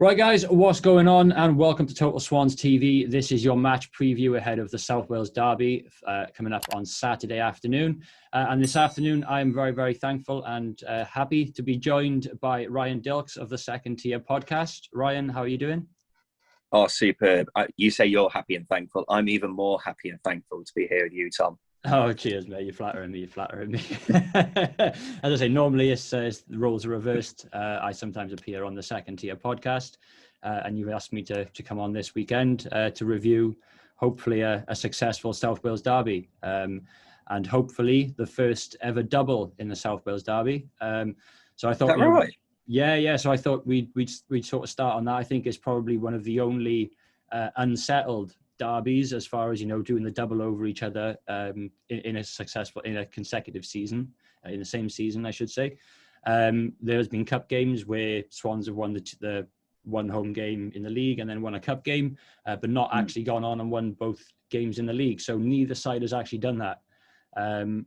Right, guys, what's going on? And welcome to Total Swans TV. This is your match preview ahead of the South Wales Derby coming up on Saturday afternoon. And this afternoon, I am very, very thankful and happy to be joined by Ryan Dilks of the Second Tier podcast. Ryan, how are you doing? Oh, superb. You say you're happy and thankful. I'm even more happy and thankful to be here with you, Tom. Oh, cheers, mate. You're flattering me. As I say, normally it's the roles are reversed. I sometimes appear on the Second Tier podcast, and you've asked me to come on this weekend to review, hopefully, a successful South Wales Derby, and hopefully the first ever double in the South Wales Derby. So I thought, is that right? Yeah. So I thought we'd sort of start on that. I think it's probably one of the only unsettled derbies as far as, doing the double over each other in a consecutive season, in the same season, I should say. There's been cup games where Swans have won the one home game in the league and then won a cup game, but not actually gone on and won both games in the league. So neither side has actually done that. And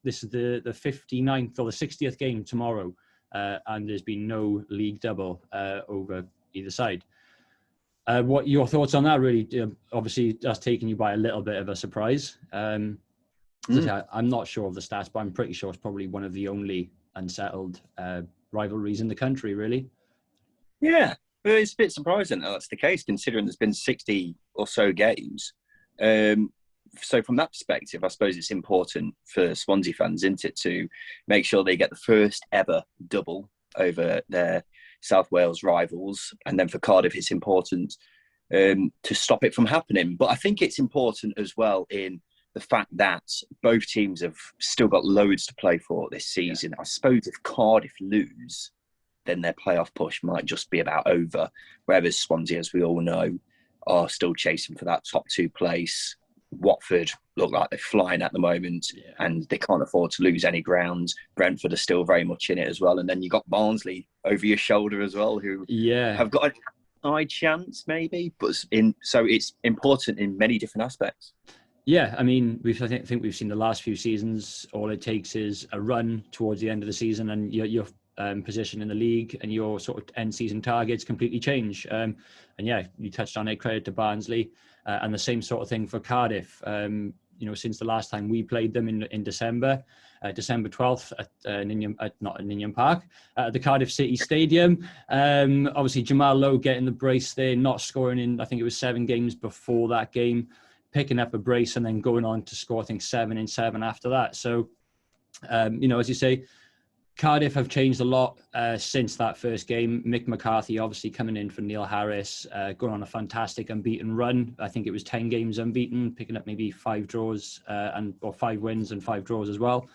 this is the 59th or the 60th game tomorrow, and there's been no league double over either side. What your thoughts on that? Really, obviously, that's taken you by a little bit of a surprise. I'm not sure of the stats, but I'm pretty sure it's probably one of the only unsettled rivalries in the country, really. Yeah, but it's a bit surprising that that's the case, considering there's been 60 or so games. So from that perspective, I suppose it's important for Swansea fans, isn't it, to make sure they get the first ever double over their South Wales rivals, and then for Cardiff it's important to stop it from happening. But I think it's important as well in the fact that both teams have still got loads to play for this season. I suppose if Cardiff lose, then their playoff push might just be about over, whereas Swansea, as we all know, are still chasing for that top two place. Watford look like they're flying at the moment, and they can't afford to lose any ground. Brentford are still very much in it as well. And then you got Barnsley over your shoulder as well, who have got a high chance maybe. So it's important in many different aspects. Yeah, I mean, I think we've seen the last few seasons, all it takes is a run towards the end of the season and your position in the league and your sort of end season targets completely change. And yeah, you touched on it, credit to Barnsley. And the same sort of thing for Cardiff. Since the last time we played them in December, December 12th at Ninian Park, at the Cardiff City Stadium. Obviously, Jamal Lowe getting the brace there, not scoring in, I think it was 7 games before that game, picking up a brace and then going on to score, I think, 7 in 7 after that. So, as you say, Cardiff have changed a lot since that first game. Mick McCarthy obviously coming in for Neil Harris, going on a fantastic unbeaten run. I think it was 10 games unbeaten, picking up maybe 5 draws or 5 wins and 5 draws as well.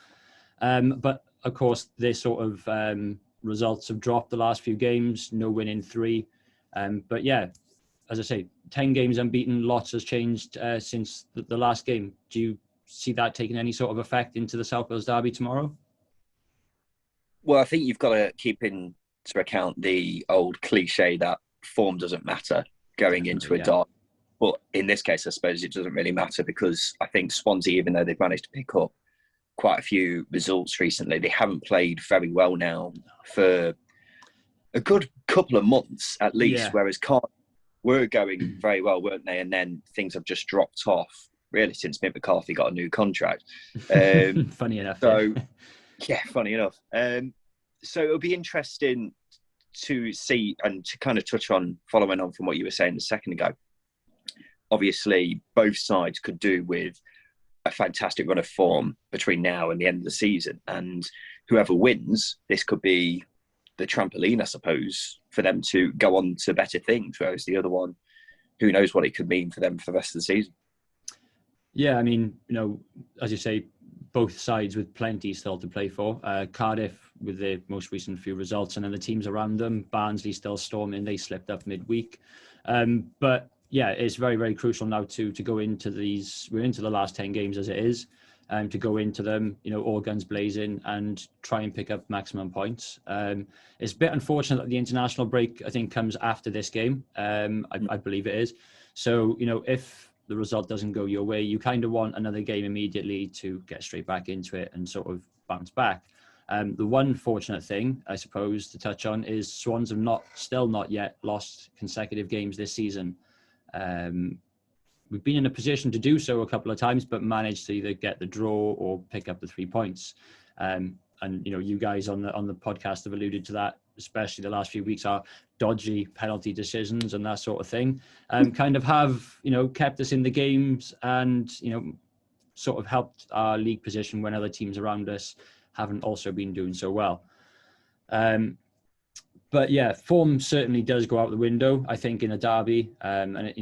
But of course, their sort of results have dropped the last few games. No win in 3. But yeah, as I say, 10 games unbeaten. Lots has changed since the last game. Do you see that taking any sort of effect into the South Wales Derby tomorrow? Well, I think you've got to keep into account the old cliche that form doesn't matter going into a derby. But in this case, I suppose it doesn't really matter because I think Swansea, even though they've managed to pick up quite a few results recently, they haven't played very well now for a good couple of months at least, whereas Cardiff were going very well, weren't they? And then things have just dropped off, really, since Mick McCarthy got a new contract. Funny enough. Yeah, funny enough. So it'll be interesting to see and to kind of touch on, following on from what you were saying a second ago. Obviously, both sides could do with a fantastic run of form between now and the end of the season. And whoever wins, this could be the trampoline, I suppose, for them to go on to better things. Whereas the other one, who knows what it could mean for them for the rest of the season. Yeah, I mean, as you say, both sides with plenty still to play for. Cardiff with their most recent few results, and then the teams around them. Barnsley still storming. They slipped up midweek. But yeah, it's very, very crucial now to go into these. We're into the last 10 games as it is, to go into them, all guns blazing and try and pick up maximum points. It's a bit unfortunate that the international break, I think, comes after this game. I believe it is. So, if the result doesn't go your way, you kind of want another game immediately to get straight back into it and sort of bounce back. The one fortunate thing, I suppose, to touch on is Swans have still not yet lost consecutive games this season. We've been in a position to do so a couple of times, but managed to either get the draw or pick up the 3 points. And you guys on the podcast have alluded to that, especially the last few weeks. Our dodgy penalty decisions and that sort of thing kind of have kept us in the games and sort of helped our league position when other teams around us haven't also been doing so well. But yeah, form certainly does go out the window, I think, in a derby. And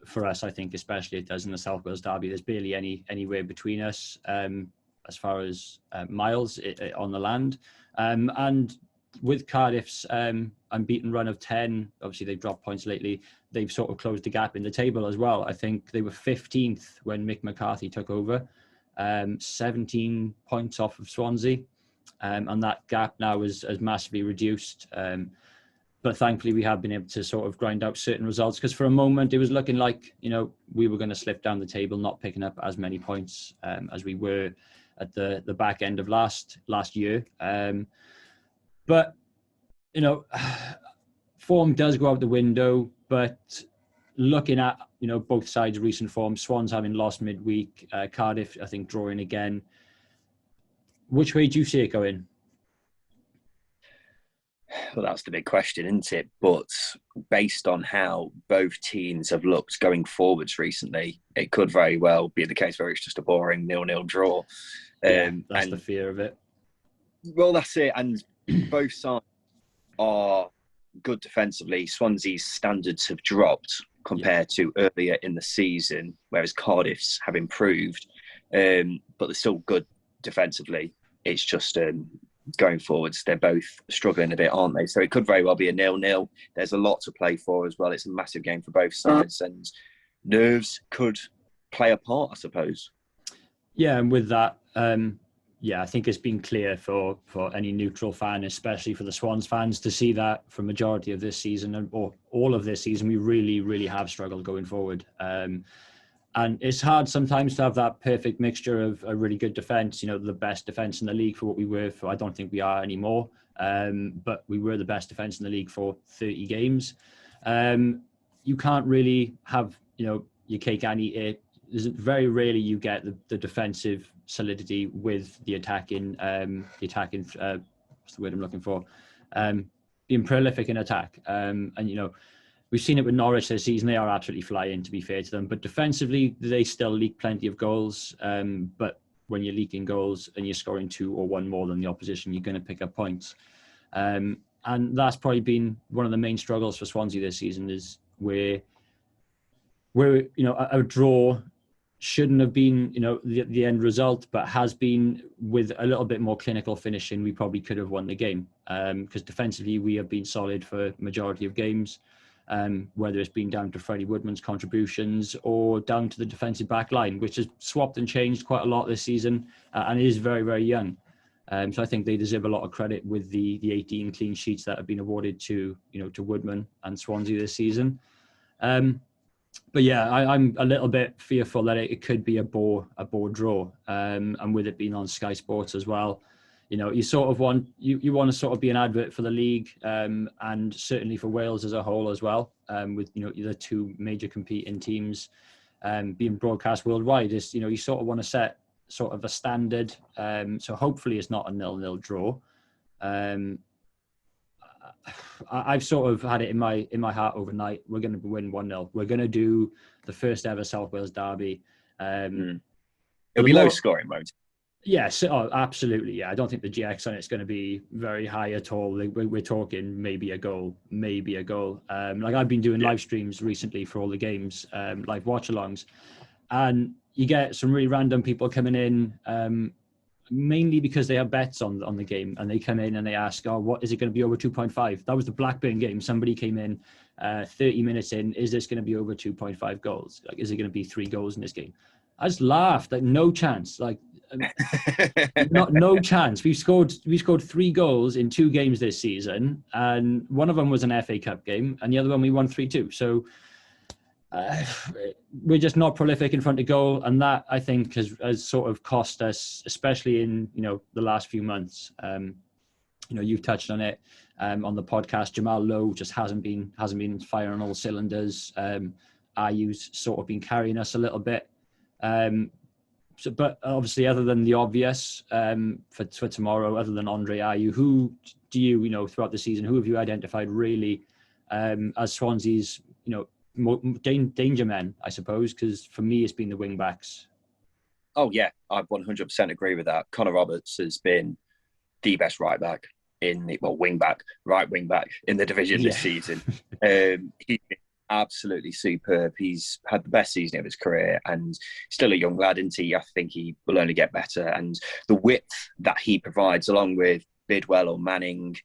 for us, I think especially it does in the South Wales derby. There's barely anywhere between us as far as miles on the land. And with Cardiff's unbeaten run of 10, obviously they've dropped points lately. They've sort of closed the gap in the table as well. I think they were 15th when Mick McCarthy took over, 17 points off of Swansea. And that gap now is massively reduced. But thankfully, we have been able to sort of grind out certain results, because for a moment it was looking like we were going to slip down the table, not picking up as many points as we were at the back end of last year. But form does go out the window. But looking at both sides' recent form, Swans having lost midweek, Cardiff I think drawing again. Which way do you see it going? Well, that's the big question, isn't it? But based on how both teams have looked going forwards recently, it could very well be the case where it's just a boring 0-0 draw. That's the fear of it. Well, that's it. And both sides are good defensively. Swansea's standards have dropped compared to earlier in the season, whereas Cardiff's have improved. But they're still good defensively. It's just going forwards, they're both struggling a bit, aren't they? So it could very well be a 0-0. There's a lot to play for as well. It's a massive game for both sides, and nerves could play a part, I suppose. Yeah, and with that, I think it's been clear for any neutral fan, especially for the Swans fans, to see that for majority of this season or all of this season, we really, really have struggled going forward. And it's hard sometimes to have that perfect mixture of a really good defence, the best defence in the league for what we were for. I don't think we are anymore, but we were the best defence in the league for 30 games. You can't really have, your cake and eat it. There's very rarely you get the defensive solidity with the attacking, what's the word I'm looking for? Being prolific in attack. And we've seen it with Norwich this season. They are absolutely flying, to be fair to them. But defensively, they still leak plenty of goals. But when you're leaking goals and you're scoring 2 or 1 more than the opposition, you're going to pick up points. And that's probably been one of the main struggles for Swansea this season, is where a draw shouldn't have been, the end result, but has been with a little bit more clinical finishing. We probably could have won the game, because defensively we have been solid for majority of games. Whether it's been down to Freddie Woodman's contributions or down to the defensive back line, which has swapped and changed quite a lot this season, and is very, very young. So I think they deserve a lot of credit with the 18 clean sheets that have been awarded to Woodman and Swansea this season. But yeah, I'm a little bit fearful that it could be a bore draw, and with it being on Sky Sports as well. You sort of want you want to sort of be an advert for the league, and certainly for Wales as a whole as well, with the 2 major competing teams being broadcast worldwide. Is you sort of want to set sort of a standard. So hopefully it's not a 0-0 draw. I've sort of had it in my heart overnight. We're going to win 1-0. We're going to do the first ever South Wales derby. It'll be low scoring mode. Yes, absolutely. Yeah, I don't think the GX on it's going to be very high at all. We're talking maybe a goal. Like I've been doing live streams recently for all the games, live watch-alongs, and you get some really random people coming in, mainly because they have bets on the game, and they come in and they ask, "Oh, what is it going to be over 2.5?" That was the Blackburn game. Somebody came in 30 minutes in. Is this going to be over 2.5 goals? Like, is it going to be 3 goals in this game? I just laughed. Like, no chance. Like. No chance. We scored 3 goals in 2 games this season, and one of them was an FA Cup game, and the other one we won 3-2. So uh, we're just not prolific in front of goal, and that I think has sort of cost us, especially in the last few months. You've touched on it on the podcast. Jamal Lowe just hasn't been firing on all cylinders. Ayu's sort of been carrying us a little bit. But obviously, other than the obvious for tomorrow, other than Andre Ayew, who do you throughout the season, who have you identified really as Swansea's danger men, I suppose? Because for me, it's been the wing backs. Oh yeah, I 100% agree with that. Connor Roberts has been the best right wing back in the division this season. He's been absolutely superb. He's had the best season of his career, and still a young lad, isn't he? I think he will only get better. And the width that he provides, along with Bidwell or Manning,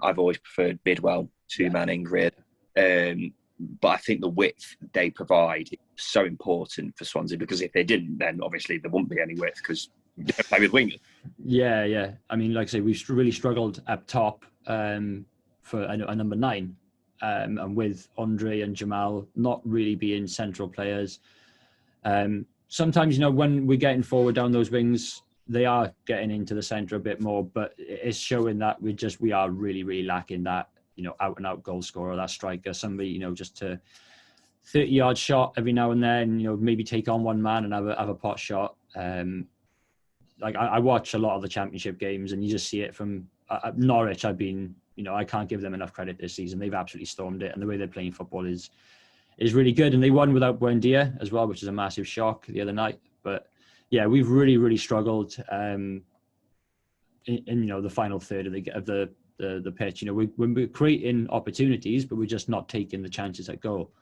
I've always preferred Bidwell to Manning, really. But I think the width they provide is so important for Swansea, because if they didn't, then obviously there wouldn't be any width, because they don't play with wingers. Yeah. I mean, like I say, we've really struggled up top for a number 9. And with Andre and Jamal not really being central players. Sometimes, when we're getting forward down those wings, they are getting into the centre a bit more, but it's showing that we are really, really lacking that, out and out goal scorer, that striker, somebody, just to 30-yard shot every now and then, maybe take on one man and have a pot shot. I watch a lot of the championship games, and you just see it from Norwich. I can't give them enough credit this season. They've absolutely stormed it, and the way they're playing football is really good. And they won without Buendia as well, which is a massive shock the other night. But yeah, we've really, really struggled in the final third of the pitch. We're creating opportunities, but we're just not taking the chances at goal.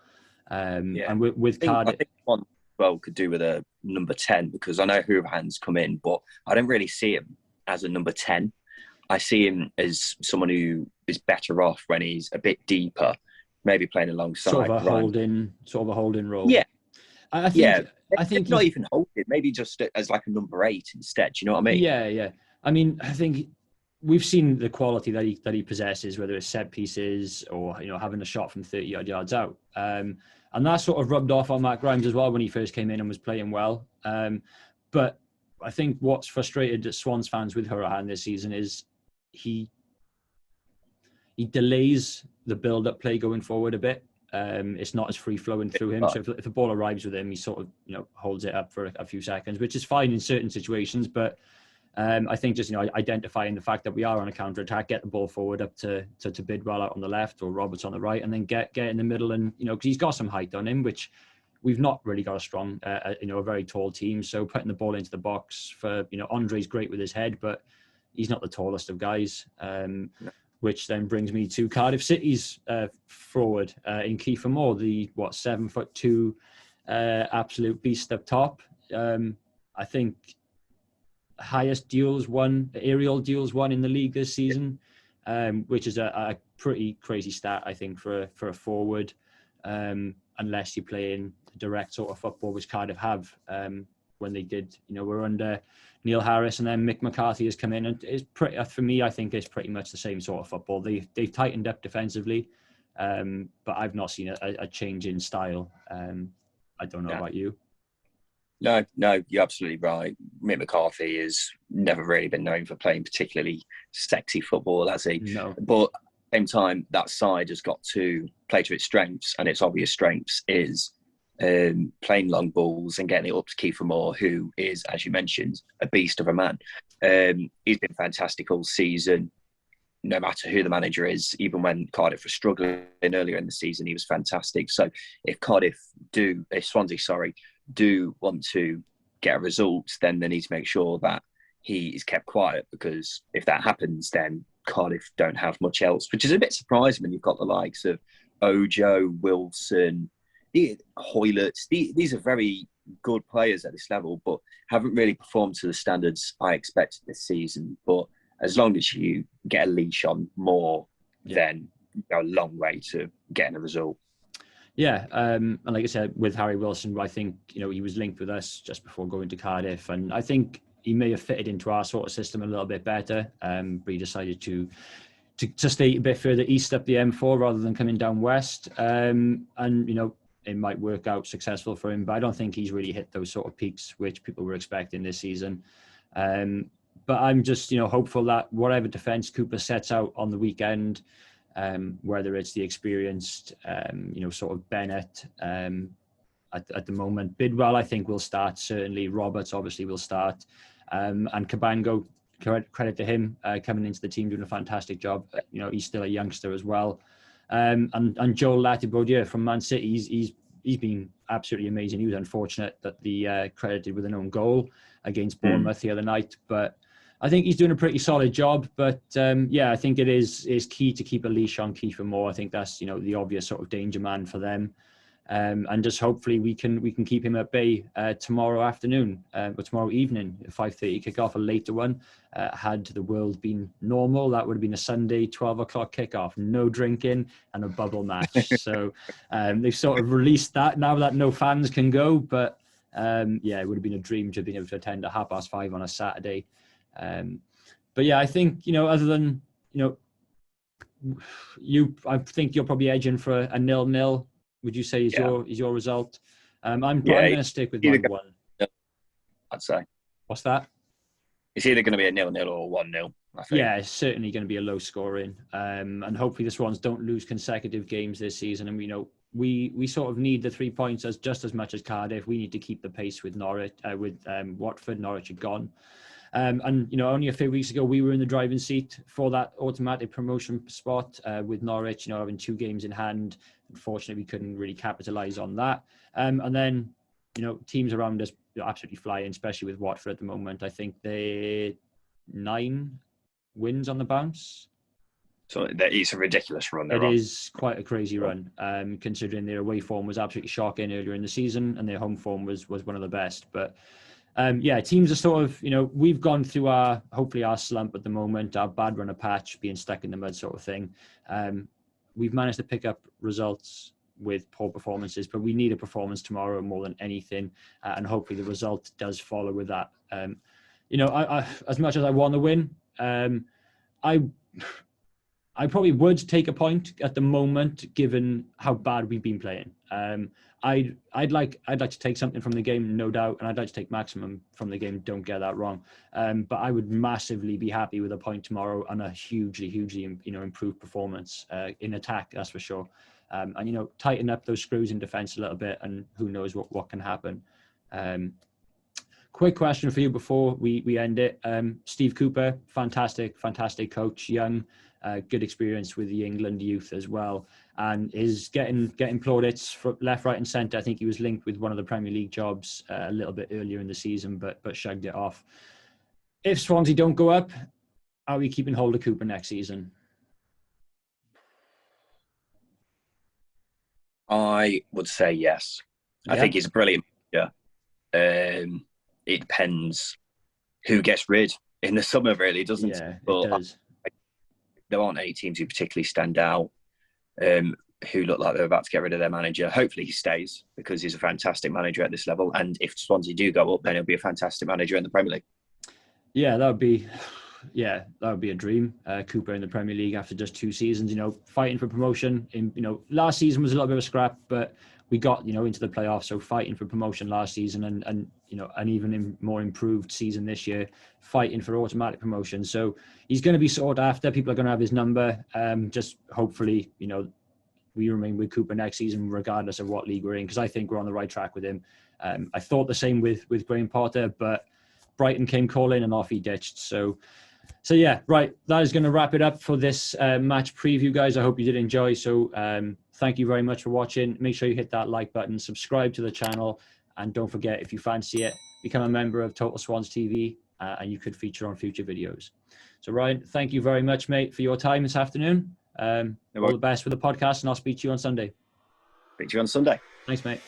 And with Cardiff, I think one could do with a number 10, because I know Hurahan's come in, but I don't really see him as a number 10. I see him as someone who is better off when he's a bit deeper, maybe playing alongside. Sort of a holding role. Yeah. I think not even holding, maybe just as like a number 8 instead. Do you know what I mean? Yeah. I mean, I think we've seen the quality that he possesses, whether it's set pieces or having a shot from 30 yards out. And that sort of rubbed off on Matt Grimes as well when he first came in and was playing well. But I think what's frustrated Swans fans with Hurahan this season is he delays the build-up play going forward a bit. It's not as free-flowing through him. So if the ball arrives with him, he sort of holds it up for a few seconds, which is fine in certain situations. But I think just identifying the fact that we are on a counter-attack, get the ball forward up to Bidwell out on the left or Roberts on the right, and then get in the middle, and because he's got some height on him, which we've not really got a strong, a very tall team. So putting the ball into the box for Andre's great with his head, but he's not the tallest of guys, which then brings me to Cardiff City's forward in Kiefer Moore, the 7'2" absolute beast up top. I think highest aerial duels won in the league this season, which is a pretty crazy stat, I think, for a forward, unless you're playing direct sort of football, which Cardiff have. When they did, we're under Neil Harris, and then Mick McCarthy has come in, and it's pretty, for me, I think it's pretty much the same sort of football. They've tightened up defensively, but I've not seen a change in style. I don't know about you. No, you're absolutely right. Mick McCarthy has never really been known for playing particularly sexy football, has he? No. But at the same time, that side has got to play to its strengths, and its obvious strengths is playing long balls and getting it up to Kiefer Moore, who is, as you mentioned, a beast of a man. He's been fantastic all season, no matter who the manager is. Even when Cardiff was struggling earlier in the season, he was fantastic. So if Swansea do want to get a result, then they need to make sure that he is kept quiet, because if that happens, then Cardiff don't have much else, which is a bit surprising when you've got the likes of Ojo, Wilson, Hoylett. These are very good players at this level, but haven't really performed to the standards I expected this season. But as long as you get a leash on more, then you go a long way to getting a result. Yeah, and like I said, with Harry Wilson, I think he was linked with us just before going to Cardiff, and I think he may have fitted into our sort of system a little bit better. But he decided to stay a bit further east up the M4 rather than coming down west. And it might work out successful for him. But I don't think he's really hit those sort of peaks which people were expecting this season. But I'm just, hopeful that whatever defence Cooper sets out on the weekend, whether it's the experienced, sort of Bennett at the moment, Bidwell I think will start, certainly. Roberts obviously will start, and Cabango, credit to him, coming into the team, doing a fantastic job. He's still a youngster as well. And Joel Latibeaudieu from Man City, he's been absolutely amazing. He was unfortunate that the credited with an own goal against Bournemouth the other night, but I think he's doing a pretty solid job. But I think it is key to keep a leash on Kiefer Moore. I think that's the obvious sort of danger man for them. And just hopefully we can keep him at bay tomorrow afternoon, or tomorrow evening, 5:30 kick-off, a later one. Had the world been normal, that would have been a Sunday 12 o'clock kick-off, no drinking and a bubble match. So they've sort of released that now that no fans can go. But it would have been a dream to have been able to attend at 5:30 on a Saturday. But I think other than I think you're probably edging for a 0-0. Would you say is your result? I'm going to stick with my 1. I'd say. What's that? It's either going to be a 0-0 or 1-0. I think. Yeah, it's certainly going to be a low scoring. And hopefully the Swans don't lose consecutive games this season. And we sort of need the 3 points just as much as Cardiff. We need to keep the pace with Norwich, with Watford. Norwich are gone. And only a few weeks ago we were in the driving seat for that automatic promotion spot with Norwich. Having 2 games in hand. Unfortunately, we couldn't really capitalise on that. And then, teams around us are absolutely flying, especially with Watford at the moment. I think they're 9 wins on the bounce. So it's a ridiculous run. It is quite a crazy run, considering their away form was absolutely shocking earlier in the season, and their home form was one of the best. But teams are sort of, we've gone through hopefully our slump at the moment, our bad run of patch, being stuck in the mud sort of thing. We've managed to pick up results with poor performances, but we need a performance tomorrow more than anything, and hopefully the result does follow with that. I as much as I want to win, I probably would take a point at the moment, given how bad we've been playing. I'd like to take something from the game, no doubt, and I'd like to take maximum from the game. Don't get that wrong. But I would massively be happy with a point tomorrow and a hugely improved performance in attack. That's for sure. And tighten up those screws in defence a little bit, and who knows what can happen. Quick question for you before we end it. Steve Cooper, fantastic coach, young. Good experience with the England youth as well, and is getting plaudits from left, right, and centre. I think he was linked with one of the Premier League jobs a little bit earlier in the season, but shrugged it off. If Swansea don't go up, are we keeping hold of Cooper next season? I would say yes. Yeah. I think he's a brilliant manager. It depends who gets rid in the summer, really, doesn't it? Yeah, but it does. There aren't any teams who particularly stand out, who look like they're about to get rid of their manager. Hopefully he stays, because he's a fantastic manager at this level. And if Swansea do go up, then he'll be a fantastic manager in the Premier League. Yeah, that would be a dream. Cooper in the Premier League after just 2 seasons, fighting for promotion. Last season was a little bit of a scrap, but we got, into the playoffs. So fighting for promotion last season and an even more improved season this year, fighting for automatic promotion. So he's going to be sought after. People are going to have his number. Just hopefully, we remain with Cooper next season, regardless of what league we're in, because I think we're on the right track with him. I thought the same with Graham Potter, but Brighton came calling and off he ditched. So yeah, right. That is going to wrap it up for this match preview, guys. I hope you did enjoy. So thank you very much for watching. Make sure you hit that like button, subscribe to the channel, and don't forget, if you fancy it, become a member of Total Swans TV, and you could feature on future videos. So Ryan, thank you very much, mate, for your time this afternoon. All the best with the podcast, and I'll speak to you on Sunday. Speak to you on Sunday. Thanks, mate.